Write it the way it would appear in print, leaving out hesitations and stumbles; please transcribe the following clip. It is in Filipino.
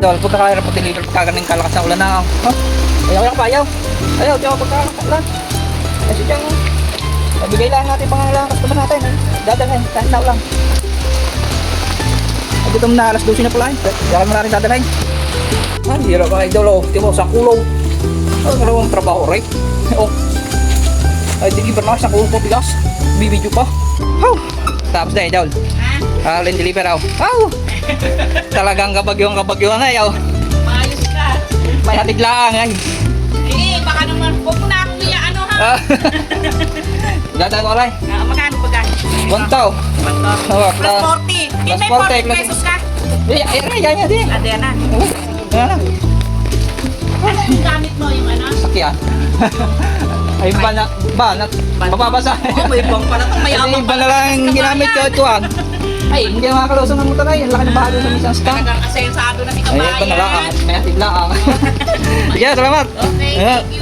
Dol, pagkakahirap po deliver pagkagaling kalakas ng ulan na. Ayaw pa, ayaw. Ayaw, tiyaw pagkakalakas ng ulan. Kasi dyan, nabigay lang natin pangangalakas naman natin. Dadalhin, kahit na ulan. Ay, gutom na, alas 12 na pala. Kaya mo natin dadalhin. Ang hirap ka, idol. Oh, tiyo, sa kulo. Ang dalawang trabaho, right? Oh. Ay, deliver na sa kulo po, bigas. Bibidyo pa. How? Tapos na, idol. Alin deliver ako. How? Talagang kabagyong na yaw. Maayos ka. May hatid lang ay. Baka naman huwag mo na akong ano ha. Dadaan ko rin. Magkano ba ka? 1,000. Oh, Plus 40. Hindi may 40 pesos ka. Yan. Adya na. Yan na. Ano yung gamit mo yung ano? Sakyan. Ay, mababasa. May bang pala itong mayabang Iba na lang ginamit ko ito ah. Ay, hindi na makakalusong ng motor ay. Ang laki ng bahalo sa misang stand. Talagang asensado na si Ay, ito na lang. kabayan. May hatid lang. Sige, salamat. Okay, thank you.